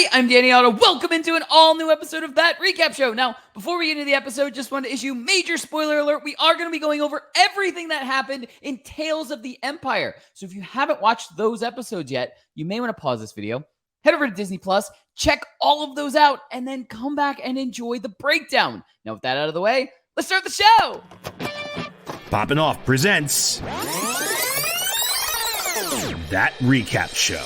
everybody, I'm Danny Otto. Welcome into an all-new episode of That Recap Show. Now, before we get into the episode, just wanted to issue major spoiler alert. We are going to be going over everything that happened in Tales of the Empire. So if you haven't watched those episodes yet, you may want to pause this video, head over to DisneyPlus, check all of those out, and then come back and enjoy the breakdown. Now, with that out of the way, let's start the show. Poppin' Off presents That Recap Show.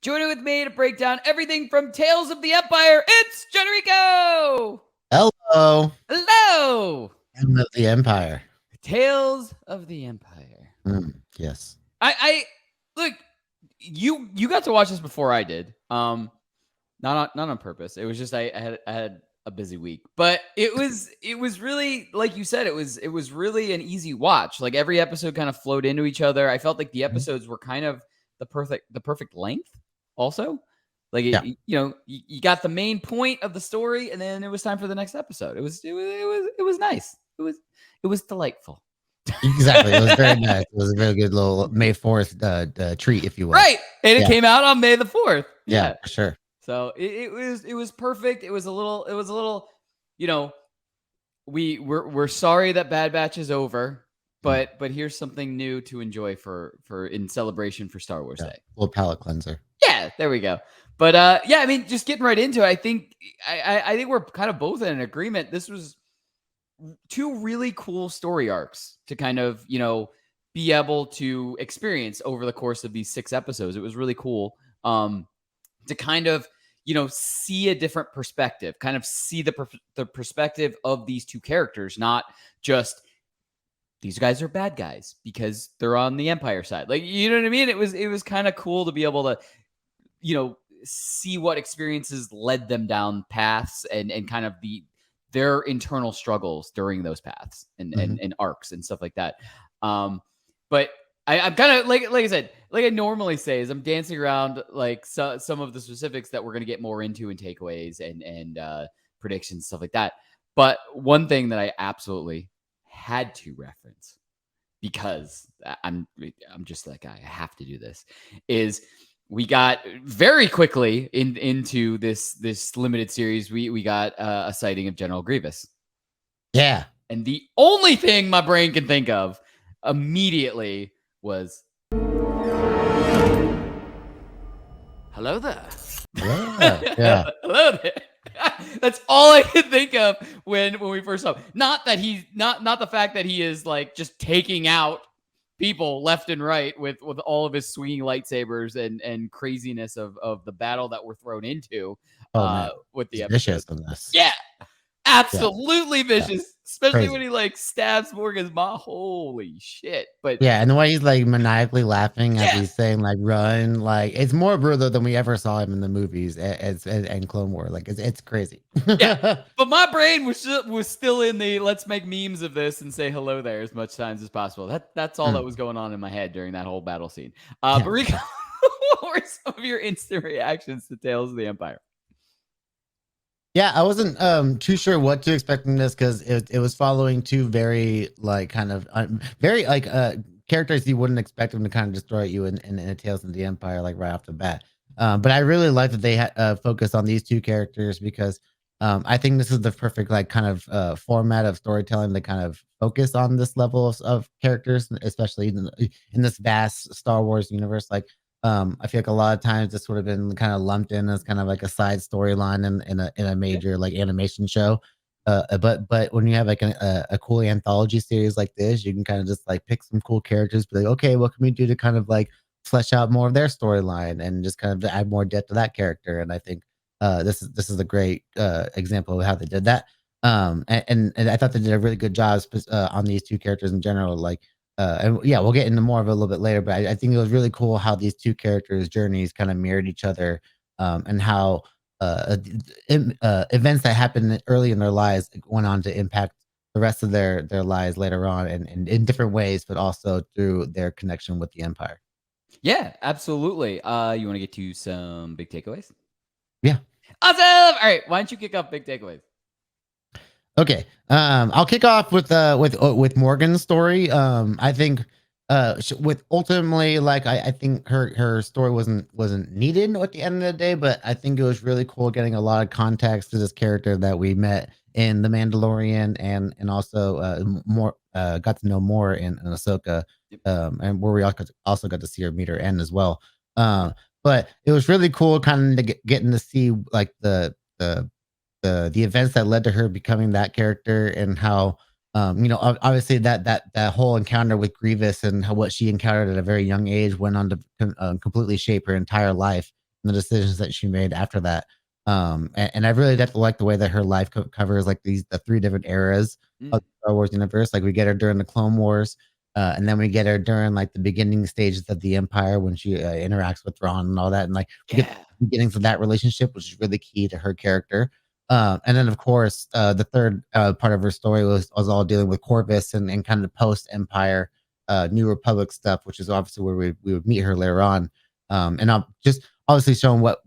Joining with me to break down everything from Tales of the Empire, it's Jon Rico! Hello. Hello! Tales of the Empire. Tales of the Empire. Yes. I look, you got to watch this before I did. Not on purpose. It was just I had a busy week. But it was really, like you said, it was really an easy watch. Like every episode kind of flowed into each other. I felt like the episodes were kind of the perfect length. Also, like you got the main point of the story, and then it was time for the next episode. It was nice. It was delightful. Exactly. It was very nice. It was a very good little May 4th treat, if you will. Right, and it came out on May the 4th. Yeah, for sure. So it was perfect. It was a little, we're sorry that Bad Batch is over, but here's something new to enjoy for in celebration for Star Wars Day. A little palate cleanser. Yeah, there we go. But I mean, just getting right into it, I think we're kind of both in an agreement. This was two really cool story arcs to kind of, be able to experience over the course of these 6 episodes. It was really cool to kind of, see a different perspective, kind of see the perspective of these two characters, not just these guys are bad guys because they're on the Empire side. Like, you know what I mean? It was kind of cool to be able to, see what experiences led them down paths and kind of their internal struggles during those paths and arcs and stuff like that. But I'm kind of like I said, like I normally say, is I'm dancing around like some of the specifics that we're going to get more into in takeaways and predictions, stuff like that. But one thing that I absolutely had to reference, because I'm just like, I have to do this, is we got very quickly into this limited series. We got a sighting of General Grievous. Yeah. And the only thing my brain can think of immediately was, hello there. Yeah. Hello there. That's all I could think of when we first saw him. Not that he's not the fact that he is like just taking out people left and right with all of his swinging lightsabers and craziness of the battle that we're thrown into with the episode. Vicious in this. Yeah. Absolutely vicious, especially Crazy. when he like stabs Morgan's mom. Holy shit! But yeah, and the way he's like maniacally laughing as he's saying like "run," like it's more brutal than we ever saw him in the movies and Clone War. Like it's crazy. Yeah, but my brain was still in the let's make memes of this and say hello there as much times as possible. That's all that was going on in my head during that whole battle scene. But Rico, what were some of your instant reactions to Tales of the Empire? Yeah, I wasn't too sure what to expect from this because it was following two very like kind of very like characters you wouldn't expect them to kind of destroy you in a Tales of the Empire like right off the bat. But I really like that they had focused on these two characters because I think this is the perfect like kind of format of storytelling to kind of focus on this level of characters, especially in this vast Star Wars universe. Like I feel like a lot of times this would have been kind of lumped in as kind of like a side storyline in a major like animation show. But when you have like a cool anthology series like this, you can kind of just like pick some cool characters, be like, okay, what can we do to kind of like flesh out more of their storyline and just kind of add more depth to that character? And I think this is a great example of how they did that. And I thought they did a really good job on these two characters in general. Like and yeah, we'll get into more of it a little bit later, but I think it was really cool how these two characters' journeys kind of mirrored each other, and how events that happened early in their lives went on to impact the rest of their lives later on, and in different ways, but also through their connection with the Empire. Yeah, absolutely. You want to get to some big takeaways? Yeah. Awesome. All right, why don't you kick off big takeaways? Okay. I'll kick off with Morgan's story. I think with ultimately like I think her story wasn't needed at the end of the day, but I think it was really cool getting a lot of context to this character that we met in The Mandalorian, and also more got to know more in Ahsoka, Yep. and where we also got to see her meet her end as well. But it was really cool kind of getting to see like the events that led to her becoming that character, and how obviously that whole encounter with Grievous, and how what she encountered at a very young age went on to completely shape her entire life and the decisions that she made after that. And I really like the way that her life covers like the three different eras of the Star Wars universe. Like we get her during the Clone Wars, and then we get her during like the beginning stages of the Empire when she interacts with Thrawn and all that, and like we get Yeah. the beginnings of that relationship, which is really key to her character. And then, of course, the third part of her story was all dealing with Corvus, and kind of post Empire, New Republic stuff, which is obviously where we would meet her later on. And I'm just obviously showing what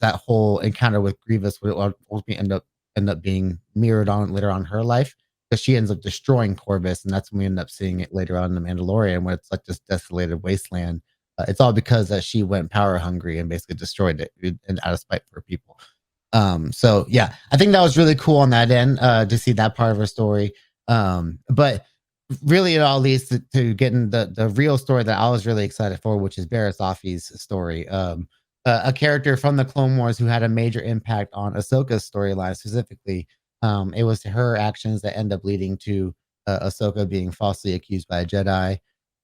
that whole encounter with Grievous would ultimately end up being mirrored on later on her life, because she ends up destroying Corvus, and that's when we end up seeing it later on in The Mandalorian, where it's like this desolated wasteland. It's all because she went power hungry and basically destroyed it, and out of spite for her people. So yeah, I think that was really cool on that end, to see that part of her story. But really it all leads to getting the real story that I was really excited for, which is Barriss Offee's story. A character from the Clone Wars who had a major impact on Ahsoka's storyline specifically. It was her actions that end up leading to Ahsoka being falsely accused by a Jedi.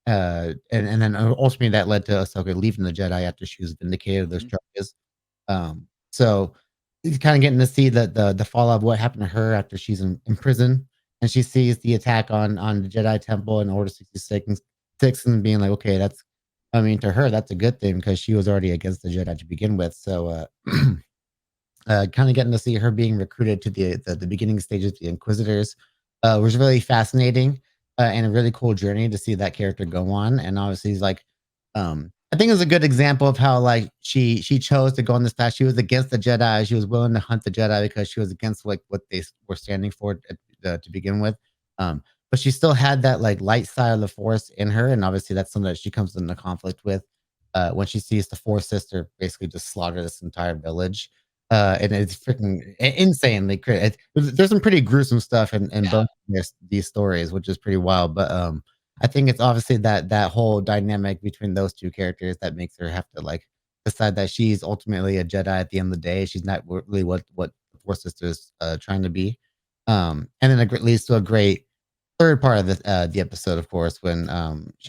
And then ultimately that led to Ahsoka leaving the Jedi after she was vindicated of those charges. So he's kind of getting to see the fallout of what happened to her after she's in prison, and she sees the attack on the Jedi Temple in Order 66 and being like, okay, that's, I mean, to her that's a good thing because she was already against the Jedi to begin with. So kind of getting to see her being recruited to the beginning stages of the Inquisitors was really fascinating, and a really cool journey to see that character go on. And obviously, he's like, I think it's a good example of how like she chose to go on this path. She was against the Jedi. She was willing to hunt the Jedi because she was against like what they were standing for to begin with. But she still had that like light side of the Force in her, and obviously that's something that she comes into conflict with when she sees the Force sister basically just slaughter this entire village. And it's freaking insanely crazy. There's some pretty gruesome stuff in Yeah. both these stories, which is pretty wild. But I think it's obviously that whole dynamic between those two characters that makes her have to like decide that she's ultimately a Jedi at the end of the day. She's not really what the Force sister is trying to be. And then it leads to a great third part of the episode, of course, when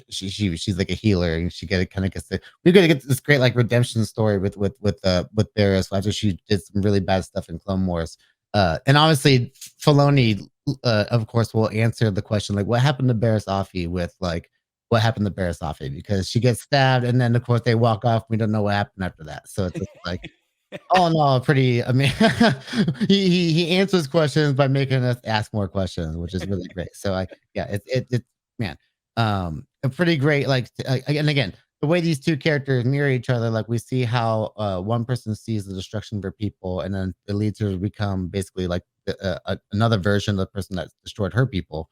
she's like a healer, and she kind of gets we're gonna get this great like redemption story with Barriss after she did some really bad stuff in Clone Wars. And obviously Filoni, of course, will answer the question like, what happened to Barriss Offee with like what happened to Barriss Offee, because she gets stabbed, and then of course they walk off. We don't know what happened after that, so it's just like, oh no, pretty. I mean, he answers questions by making us ask more questions, which is really great. So yeah, it's man, a pretty great like, and again, the way these two characters mirror each other, like we see how one person sees the destruction of her people, and then it leads her to become basically like another version of the person that destroyed her people,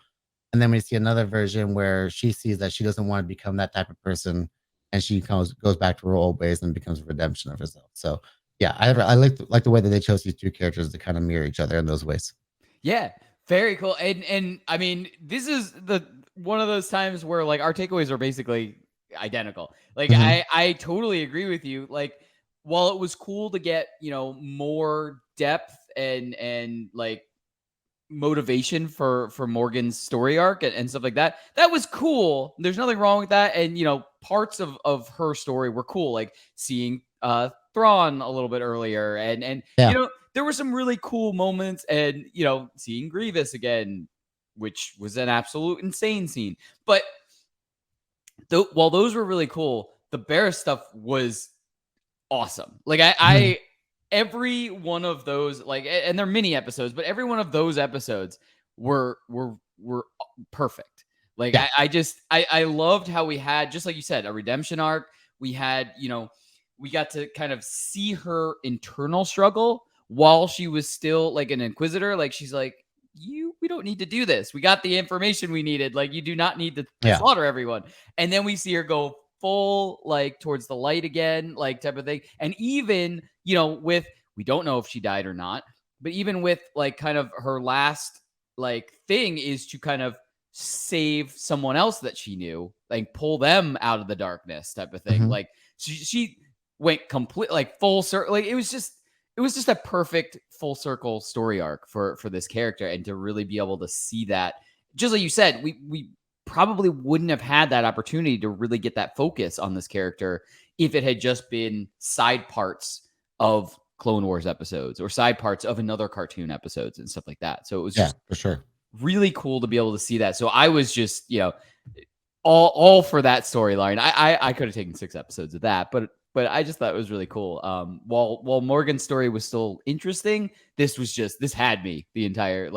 and then we see another version where she sees that she doesn't want to become that type of person, and she goes back to her old ways and becomes a redemption of herself. So yeah, I like the way that they chose these two characters to kind of mirror each other in those ways. Yeah, very cool. And I mean, this is the one of those times where like our takeaways are basically identical. Like Mhm. I totally agree with you. Like while it was cool to get, more depth and like motivation for Morgan's story arc and stuff like that. That was cool. There's nothing wrong with that. And parts of her story were cool, like seeing Thrawn a little bit earlier, and Yeah. there were some really cool moments, and seeing Grievous again which was an absolute insane scene. But while those were really cool, the Barriss stuff was awesome. Like I every one of those, like, and they're mini episodes, but every one of those episodes were perfect. Like Yeah. I loved how we had, just like you said, a redemption arc. We had, we got to kind of see her internal struggle while she was still like an inquisitor. Like she's like, we don't need to do this. We got the information we needed. Like you do not need to slaughter everyone. And then we see her go full like towards the light again, like type of thing. And even, with, we don't know if she died or not, but even with like kind of her last like thing is to kind of save someone else that she knew, like pull them out of the darkness type of thing. Like she went complete like full circle. Like it was just a perfect full circle story arc for this character. And to really be able to see that, just like you said, we probably wouldn't have had that opportunity to really get that focus on this character if it had just been side parts of Clone Wars episodes or side parts of another cartoon episodes and stuff like that. So it was just for sure really cool to be able to see that. So I was just, all for that storyline. I could have taken 6 episodes of that, but I just thought it was really cool. While Morgan's story was still interesting, this had me the entire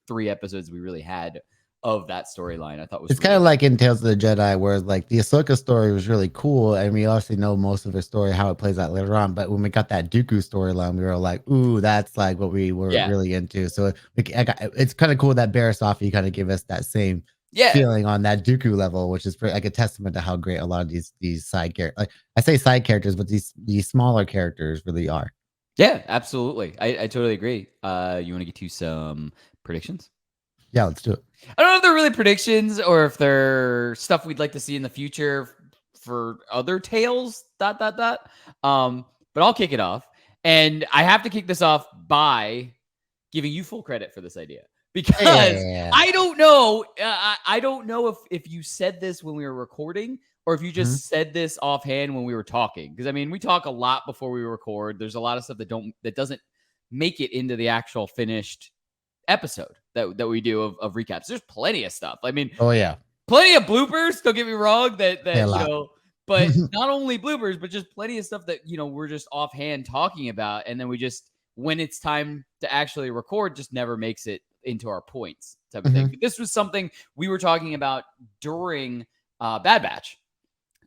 3 episodes we really had of that storyline. I thought was, it's kind of like in Tales of the Jedi, where like the Ahsoka story was really cool, and we obviously know most of her story, how it plays out later on. But when we got that Dooku storyline, we were like, "Ooh, that's like what we were really into." So it's kind of cool that Barriss Offee kind of gave us that same feeling on that Dooku level, which is like a testament to how great a lot of these side characters, like I say side characters, but these smaller characters really are. Yeah, absolutely. I totally agree. You want to get to some predictions? Yeah, let's do it. I don't know if they're really predictions or if they're stuff we'd like to see in the future for other tales. ... But I'll kick it off, and I have to kick this off by giving you full credit for this idea because I don't know. I don't know if you said this when we were recording or if you just said this offhand when we were talking. Because I mean, we talk a lot before we record. There's a lot of stuff that doesn't make it into the actual finished episode that we do of recaps. There's plenty of stuff. I mean, plenty of bloopers. Don't get me wrong. That but not only bloopers, but just plenty of stuff that we're just offhand talking about, and then we just, when it's time to actually record, just never makes it into our points type of thing. But this was something we were talking about during Bad Batch.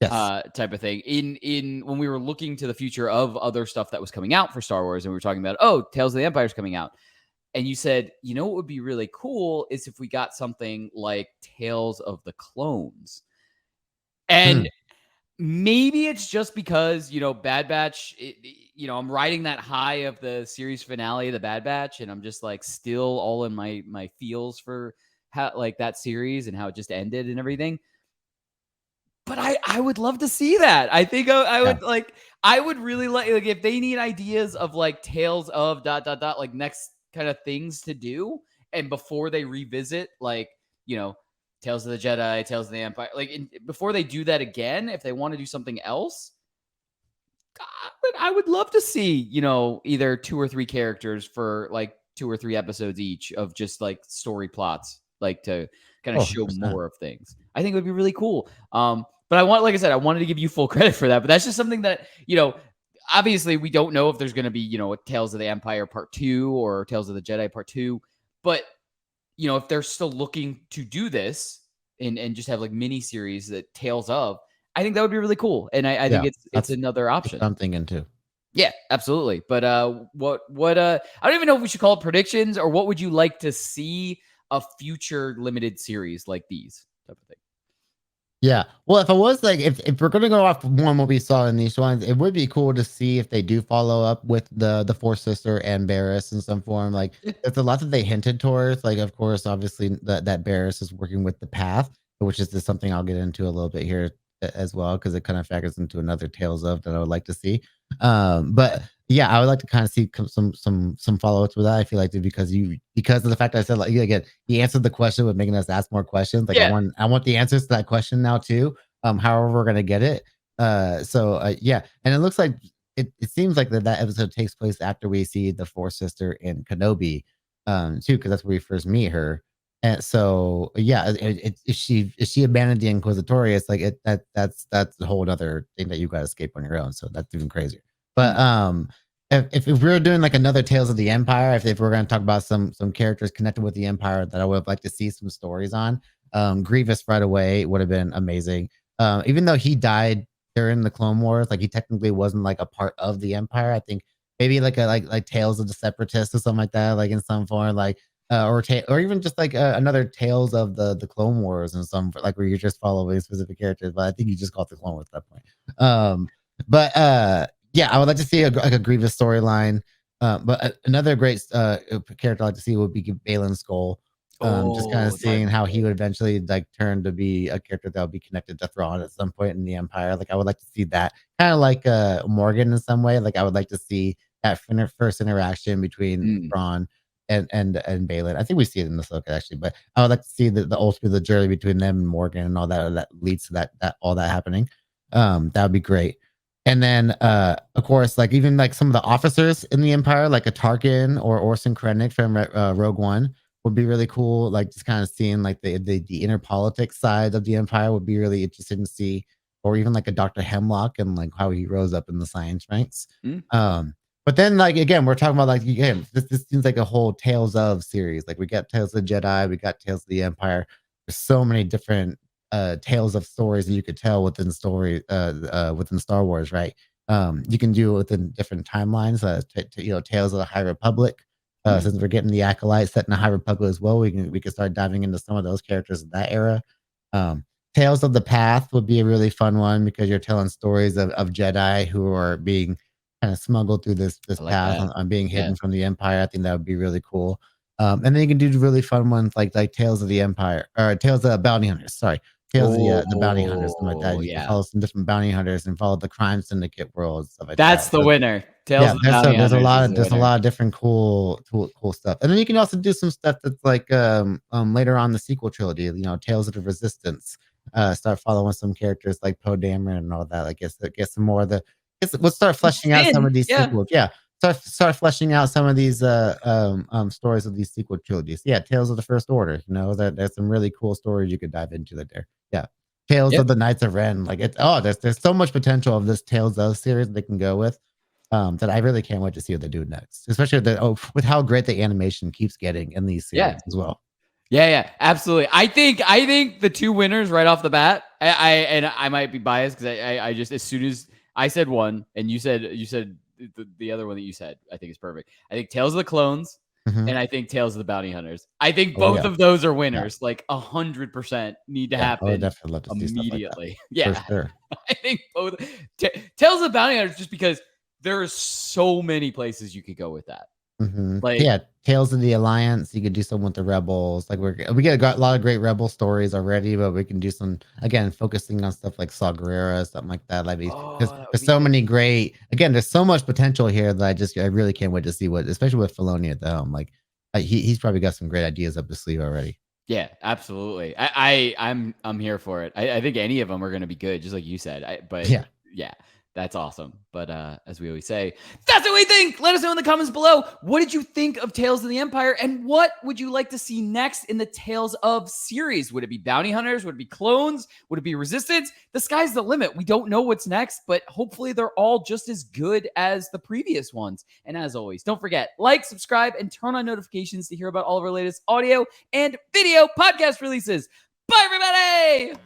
Type of thing in when we were looking to the future of other stuff that was coming out for Star Wars, and we were talking about Tales of the Empire is coming out. And you said, what would be really cool is if we got something like Tales of the Clones. And maybe it's just because, Bad Batch, I'm riding that high of the series finale of the Bad Batch, and I'm just like still all in my feels for how like that series and how it just ended and everything. But I would love to see that. I think I would I would really like if they need ideas of like Tales of ... like next kind of things to do, and before they revisit Tales of the Jedi, Tales of the Empire, before they do that again, if they want to do something else, I would love to see either 2 or 3 characters for like 2 or 3 episodes each of just like story plots, like to kind of show 100%. more of things. I think it would be really cool. But like I said, I wanted to give you full credit for that, but that's just something that obviously we don't know if there's going to be, a Tales of the Empire Part 2 or Tales of the Jedi Part 2. But, if they're still looking to do this and just have like mini series that Tales of, I think that would be really cool. And I think it's another option. I'm thinking too. Yeah, absolutely. But what I don't even know if we should call it predictions, or what would you like to see a future limited series like these type of thing? Yeah. Well, if I was like, if we're gonna go off one what we saw in these ones, it would be cool to see if they do follow up with the Fourth Sister and Barriss in some form. Like, there's a lot that they hinted towards. Like, of course, obviously that Barriss is working with the Path, which is just something I'll get into a little bit here as well, because it kind of factors into another Tales of that I would like to see. But yeah, I would like to kind of see some follow-ups with that. I feel like because of the fact that I said, like, again, he answered the question with making us ask more questions. Like, I want the answers to that question now too. However we're gonna get it. Yeah, and it looks like it seems like that episode takes place after we see the Fourth Sister in Kenobi, too, because that's where we first meet her. And so, yeah, if she abandoned the Inquisitorius, like that's a whole other thing that you got to escape on your own. So that's even crazier. But if we were doing like another Tales of the Empire, if we're going to talk about some characters connected with the Empire that I would like to see some stories on, Grievous right away would have been amazing. Even though he died during the Clone Wars, like he technically wasn't like a part of the Empire. I think maybe like like Tales of the Separatists or something like that, like in some form, like or even just like another Tales of the Clone Wars and some like where you're just following specific characters. But I think you just call it the Clone Wars at that point. But yeah, I would like to see like a Grievous storyline. But another great character I'd like to see would be Balin Skull. Just kind of seeing how he would eventually like turn to be a character that would be connected to Thrawn at some point in the Empire. Like I would like to see that kind of like Morgan in some way. Like I would like to see that first interaction between Thrawn and Balin. I think we see it in the Ahsoka actually, but I would like to see the ultimate the journey between them and Morgan and all that leads to that all that happening. That would be great. And then of course, like even like some of the officers in the Empire, like a Tarkin or Orson Krennic from Rogue One would be really cool. Like just kind of seeing like the inner politics side of the Empire would be really interesting to see, or even like a Dr. Hemlock and like how he rose up in the science ranks. But then, like again, we're talking about like again, this seems like a whole Tales of series. Like we got Tales of the Jedi, we got Tales of the Empire. There's so many different tales of stories that you could tell within within Star Wars, right? You can do it within different timelines. Tales of the High Republic. Since we're getting the Acolyte set in the High Republic as well, we can start diving into some of those characters in that era. Tales of the Path would be a really fun one because you're telling stories of Jedi who are being kind of smuggled through this like path on being hidden from the Empire. I think that would be really cool. And then you can do really fun ones like Tales of the Empire or Tales of Bounty Hunters. Sorry, Tales of the Bounty Hunters, something like that. You can follow some different bounty hunters and follow the crime syndicate world stuff like that. That's the winner. Tales of the Bounty There's a Hunters lot of different cool stuff. And then you can also do some stuff that's like later on the sequel trilogy, Tales of the Resistance. Start following some characters like Poe Dameron and all that. I guess some more of the let's start fleshing out some of these sequels. Yeah. Start fleshing out some of these stories of these sequel trilogies. Yeah, Tales of the First Order. There's some really cool stories you could dive into there. Yeah. Tales of the Knights of Ren. Like there's so much potential of this Tales of series they can go with. That I really can't wait to see what they do next, especially with how great the animation keeps getting in these series as well. Yeah, absolutely. I think the two winners right off the bat. I might be biased because I just as soon as I said one and you said the other one that you said, I think is perfect. I think Tales of the Clones and I think Tales of the Bounty Hunters. I think both of those are winners. Like 100% need to happen. I would definitely love to see immediately. Stuff like that. For sure. I think both Tales of the Bounty Hunters just because there are so many places you could go with that. Like Tales of the Alliance. You could do some with the Rebels. Like we get a lot of great Rebel stories already, but we can do some again focusing on stuff like Saw Gerrera, something like that. Like there's so many great. Again, there's so much potential here that I really can't wait to see what, especially with Filoni at the helm. Like he's probably got some great ideas up his sleeve already. Yeah, absolutely. I'm here for it. I think any of them are going to be good, just like you said. Yeah. That's awesome. But as we always say, that's what we think. Let us know in the comments below. What did you think of Tales of the Empire? And what would you like to see next in the Tales of series? Would it be Bounty Hunters? Would it be Clones? Would it be Resistance? The sky's the limit. We don't know what's next, but hopefully they're all just as good as the previous ones. And as always, don't forget, like, subscribe, and turn on notifications to hear about all of our latest audio and video podcast releases. Bye, everybody!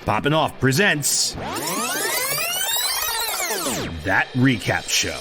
Poppin' Off presents That Recap Show.